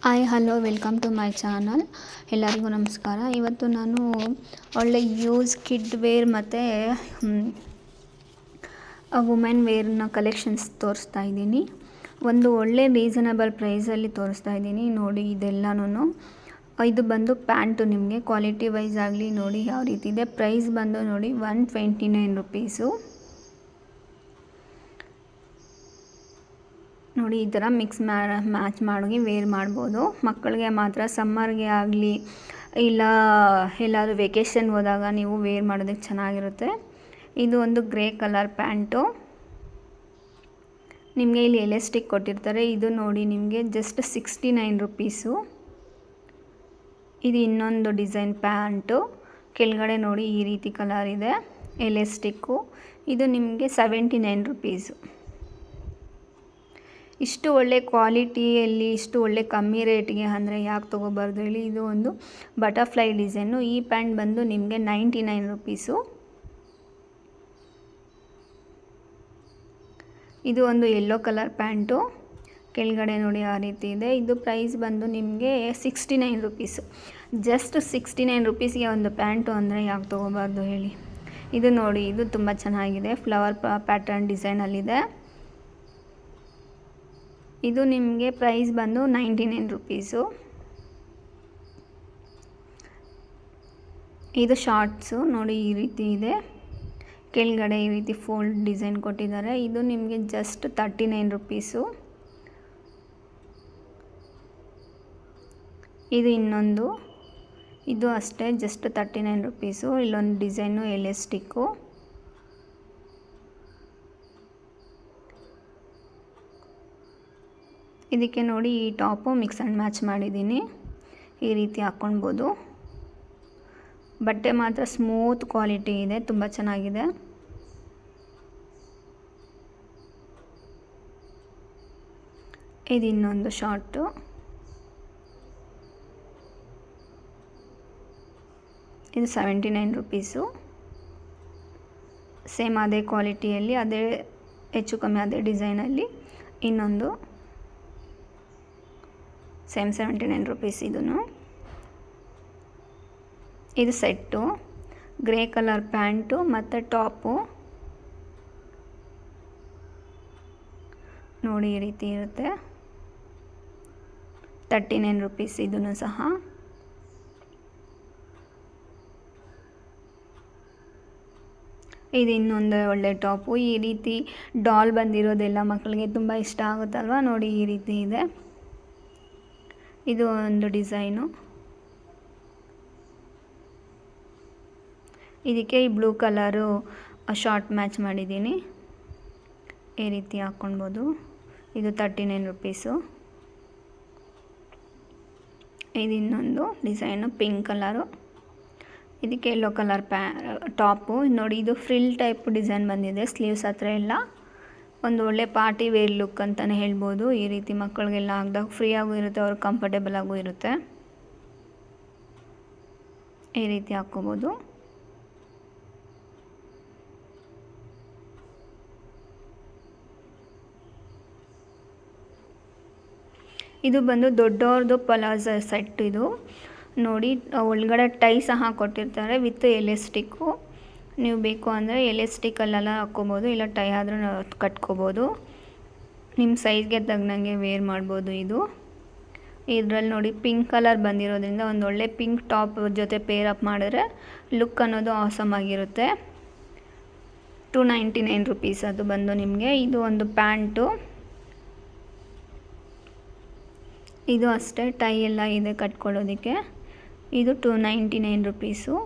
Hi hello welcome to my channel. ಎಲ್ಲರಿಗೂ ನಮಸ್ಕಾರ. ಇವತ್ತು ನಾನು ಒಳ್ಳೆ ಯೂಸ್ ಕಿಡ್ ವೇರ್ ಮತ್ತು ವುಮೆನ್ ವೇರ್ನ ಕಲೆಕ್ಷನ್ಸ್ ತೋರಿಸ್ತಾ ಇದ್ದೀನಿ. ಒಂದು ಒಳ್ಳೆ ರೀಸನಬಲ್ ಪ್ರೈಸಲ್ಲಿ ತೋರಿಸ್ತಾ ಇದ್ದೀನಿ. ನೋಡಿ ಇದೆಲ್ಲನೂ ಇದು ಬಂದು ಪ್ಯಾಂಟು. ನಿಮಗೆ ಕ್ವಾಲಿಟಿ ವೈಸ್ ಆಗಲಿ ನೋಡಿ ಯಾವ ರೀತಿ ಇದೆ. ಪ್ರೈಸ್ ಬಂದು ನೋಡಿ 129 ರುಪೀಸು. ನೋಡಿ ಈ ಥರ ಮ್ಯಾಚ್ ಮಾಡಿ ವೇರ್ ಮಾಡ್ಬೋದು. ಮಕ್ಕಳಿಗೆ ಮಾತ್ರ ಸಮ್ಮರ್ಗೆ ಆಗಲಿ ಇಲ್ಲ ಎಲ್ಲಾದರೂ ವೆಕೇಷನ್ ಹೋದಾಗ ನೀವು ವೇರ್ ಮಾಡೋದಕ್ಕೆ ಚೆನ್ನಾಗಿರುತ್ತೆ. ಇದು ಒಂದು ಗ್ರೇ ಕಲರ್ ಪ್ಯಾಂಟು. ನಿಮಗೆ ಇಲ್ಲಿ ಎಲಾಸ್ಟಿಕ್ ಕೊಟ್ಟಿರ್ತಾರೆ. ಇದು ನೋಡಿ ನಿಮಗೆ ಜಸ್ಟ್ 69 ರುಪೀಸು. ಇದು ಇನ್ನೊಂದು ಡಿಸೈನ್ ಪ್ಯಾಂಟು. ಕೆಳಗಡೆ ನೋಡಿ ಈ ರೀತಿ ಕಲರ್ ಇದೆ, ಎಲಾಸ್ಟಿಕ್ಕು. ಇದು ನಿಮಗೆ 79 ರುಪೀಸು. ಇಷ್ಟು ಒಳ್ಳೆ ಕ್ವಾಲಿಟಿಯಲ್ಲಿ ಇಷ್ಟು ಒಳ್ಳೆ ಕಮ್ಮಿ ರೇಟಿಗೆ ಅಂದರೆ ಯಾಕೆ ತೊಗೋಬಾರ್ದು ಹೇಳಿ. ಇದು ಒಂದು ಬಟರ್ಫ್ಲೈ ಡಿಸೈನು. ಈ ಪ್ಯಾಂಟ್ ಬಂದು ನಿಮಗೆ 99 ರುಪೀಸು. ಇದು ಒಂದು ಯೆಲ್ಲೋ ಕಲರ್ ಪ್ಯಾಂಟು. ಕೆಳಗಡೆ ನೋಡಿ ಆ ರೀತಿ ಇದೆ. ಇದು ಪ್ರೈಸ್ ಬಂದು ನಿಮಗೆ 69 ರುಪೀಸು. ಜಸ್ಟ್ 69 ರುಪೀಸ್ಗೆ ಒಂದು ಪ್ಯಾಂಟು ಅಂದರೆ ಯಾಕೆ ತೊಗೋಬಾರ್ದು ಹೇಳಿ. ಇದು ನೋಡಿ, ಇದು ತುಂಬ ಚೆನ್ನಾಗಿದೆ. ಫ್ಲವರ್ ಪ್ಯಾಟರ್ನ್ ಡಿಸೈನಲ್ಲಿದೆ. ಇದು ನಿಮಗೆ ಪ್ರೈಸ್ ಬಂದು 99 ರುಪೀಸು. ಇದು ಶಾರ್ಟ್ಸು ನೋಡಿ ಈ ರೀತಿ ಇದೆ. ಕೆಳಗಡೆ ಈ ರೀತಿ ಫೋಲ್ಡ್ ಡಿಸೈನ್ ಕೊಟ್ಟಿದ್ದಾರೆ. ಇದು ನಿಮಗೆ ಜಸ್ಟ್ 39 ರುಪೀಸು. ಇದು ಇನ್ನೊಂದು, ಇದು ಅಷ್ಟೇ ಜಸ್ಟ್ 39 ರುಪೀಸು. ಇಲ್ಲೊಂದು ಡಿಸೈನು ಎಲಾಸ್ಟಿಕ್ಕು. ಇದಕ್ಕೆ ನೋಡಿ ಈ ಟಾಪು ಮಿಕ್ಸ್ ಆ್ಯಂಡ್ ಮ್ಯಾಚ್ ಮಾಡಿದ್ದೀನಿ. ಈ ರೀತಿ ಹಾಕ್ಕೊಳ್ಬೋದು. ಬಟ್ಟೆ ಮಾತ್ರ ಸ್ಮೂತ್ ಕ್ವಾಲಿಟಿ ಇದೆ, ತುಂಬ ಚೆನ್ನಾಗಿದೆ. ಇದು ಇನ್ನೊಂದು ಶಾರ್ಟು. ಇದು 79 ರುಪೀಸು. ಸೇಮ್ ಅದೇ ಕ್ವಾಲಿಟಿಯಲ್ಲಿ, ಅದೇ ಹೆಚ್ಚು ಕಮ್ಮಿ ಅದೇ ಡಿಸೈನಲ್ಲಿ ಇನ್ನೊಂದು ಸೇಮ್ 79 ರುಪೀಸ್. ಇದು ಸೆಟ್ಟು. ಗ್ರೇ ಕಲರ್ ಪ್ಯಾಂಟು ಮತ್ತು ಟಾಪು ನೋಡಿ ಈ ರೀತಿ ಇರುತ್ತೆ. 39 ರುಪೀಸ್ ಇದೂ ಸಹ. ಇದು ಇನ್ನೊಂದು ಒಳ್ಳೆ ಟಾಪು. ಈ ರೀತಿ ಡಾಲ್ ಬಂದಿರೋದೆಲ್ಲ ಮಕ್ಕಳಿಗೆ ತುಂಬ ಇಷ್ಟ ಆಗುತ್ತಲ್ವ. ನೋಡಿ ಈ ರೀತಿ ಇದೆ. ಇದು ಒಂದು ಡಿಸೈನು. ಇದಕ್ಕೆ ಈ ಬ್ಲೂ ಕಲರು ಶಾರ್ಟ್ ಮ್ಯಾಚ್ ಮಾಡಿದ್ದೀನಿ. ಈ ರೀತಿ ಹಾಕ್ಕೊಳ್ಬೋದು. ಇದು 39 ರುಪೀಸು. ಇದು ಇನ್ನೊಂದು ಡಿಸೈನು ಪಿಂಕ್ ಕಲರು. ಇದಕ್ಕೆ ಯೆಲ್ಲೋ ಕಲರ್ ಟಾಪು ನೋಡಿ. ಇದು ಫ್ರಿಲ್ ಟೈಪ್ ಡಿಸೈನ್ ಬಂದಿದೆ. ಸ್ಲೀವ್ಸ್ ಹತ್ರ ಎಲ್ಲ ಒಂದು ಒಳ್ಳೆ ಪಾರ್ಟಿ ವೇರ್ ಲುಕ್ ಅಂತಲೇ ಹೇಳ್ಬೋದು. ಈ ರೀತಿ ಮಕ್ಕಳಿಗೆಲ್ಲ ಹಾಕಿದಾಗ ಫ್ರೀಯಾಗೂ ಇರುತ್ತೆ, ಅವ್ರಿಗೆ ಕಂಫರ್ಟೇಬಲ್ ಆಗೂ ಇರುತ್ತೆ. ಈ ರೀತಿ ಹಾಕ್ಕೋಬೋದು. ಇದು ಬಂದು ದೊಡ್ಡವ್ರದ್ದು ಪಲಾಜೋ ಸೆಟ್. ಇದು ನೋಡಿ ಒಳಗಡೆ ಟೈ ಸಹ ಕೊಟ್ಟಿರ್ತಾರೆ ವಿತ್ ಎಲಾಸ್ಟಿಕ್ಕು. ನೀವು ಬೇಕು ಅಂದರೆ ಎಲಾಸ್ಟಿಕಲ್ಲೆಲ್ಲ ಹಾಕ್ಕೋಬೋದು, ಇಲ್ಲ ಟೈ ಆದರೂ ಕಟ್ಕೋಬೋದು. ನಿಮ್ಮ ಸೈಜ್ಗೆ ತಗ್ನಂಗೆ ವೇರ್ ಮಾಡ್ಬೋದು. ಇದರಲ್ಲಿ ನೋಡಿ ಪಿಂಕ್ ಕಲರ್ ಬಂದಿರೋದ್ರಿಂದ ಒಂದು ಒಳ್ಳೆ ಪಿಂಕ್ ಟಾಪ್ ಜೊತೆ ಪೇರ್ ಅಪ್ ಮಾಡಿದ್ರೆ ಲುಕ್ ಅನ್ನೋದು ಆಸಮ್ ಆಗಿರುತ್ತೆ. 299 ರುಪೀಸ್ ಅದು ಬಂದು ನಿಮಗೆ. ಇದು ಒಂದು ಪ್ಯಾಂಟು. ಇದು ಅಷ್ಟೇ ಟೈ ಎಲ್ಲ ಇದೆ ಕಟ್ಕೊಳ್ಳೋದಕ್ಕೆ. ಇದು 299 ರುಪೀಸು.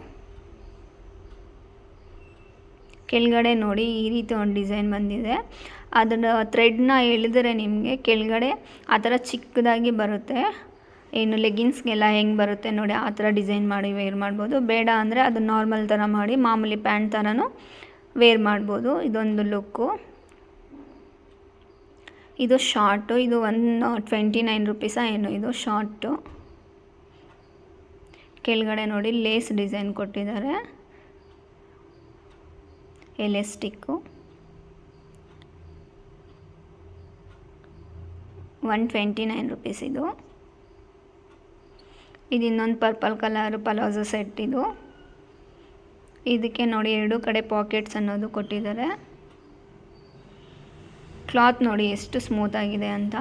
ಕೆಳಗಡೆ ನೋಡಿ ಈ ರೀತಿ ಒಂದು ಡಿಸೈನ್ ಬಂದಿದೆ. ಅದರ ಥ್ರೆಡ್ನ ಎಳೆದರೆ ನಿಮಗೆ ಕೆಳಗಡೆ ಆ ಥರ ಚಿಕ್ಕದಾಗಿ ಬರುತ್ತೆ. ಏನು ಲೆಗಿನ್ಸ್ಗೆಲ್ಲ ಹೆಂಗೆ ಬರುತ್ತೆ ನೋಡಿ ಆ ಥರ ಡಿಸೈನ್ ಮಾಡಿ ವೇರ್ ಮಾಡ್ಬೋದು. ಬೇಡ ಅಂದರೆ ಅದು ನಾರ್ಮಲ್ ಥರ ಮಾಡಿ ಮಾಮೂಲಿ ಪ್ಯಾಂಟ್ ಥರನೂ ವೇರ್ ಮಾಡ್ಬೋದು. ಇದೊಂದು ಲುಕ್ಕು. ಇದು ಶಾರ್ಟು. ಇದು 129 ರುಪೀಸಾ ಏನು. ಇದು ಶಾರ್ಟು. ಕೆಳಗಡೆ ನೋಡಿ ಲೇಸ್ ಡಿಸೈನ್ ಕೊಟ್ಟಿದ್ದಾರೆ, ಎಲಾಸ್ಟಿಕ್ಕು. 129 ರುಪೀಸ್ ಇದು. ಇದು ಇನ್ನೊಂದು ಪರ್ಪಲ್ ಕಲರ್ ಪಲಾಜೋ ಸೆಟ್ ಇದು. ಇದಕ್ಕೆ ನೋಡಿ 2 ಕಡೆ ಪಾಕೆಟ್ಸ್ ಅನ್ನೋದು ಕೊಟ್ಟಿದ್ದಾರೆ. ಕ್ಲಾತ್ ನೋಡಿ ಎಷ್ಟು ಸ್ಮೂತ್ ಆಗಿದೆ ಅಂತ.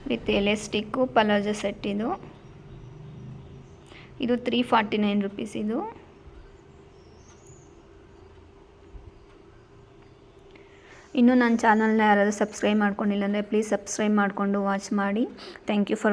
ವಿತ್ ಎಲಾಸ್ಟಿಕ್ಕು ಪಲಾಜೋ ಸೆಟ್ ಇದು. ಇದು 349 ರುಪೀಸ್ ಇದು. ಇನ್ನೂ ನನ್ನ ಚಾನಲ್ನ ಯಾರಾದರೂ ಸಬ್ಸ್ಕ್ರೈಬ್ ಮಾಡ್ಕೊಂಡಿಲ್ಲ ಅಂದರೆ ಪ್ಲೀಸ್ ಸಬ್ಸ್ಕ್ರೈಬ್ ಮಾಡಿಕೊಂಡು ವಾಚ್ ಮಾಡಿ. Thank you for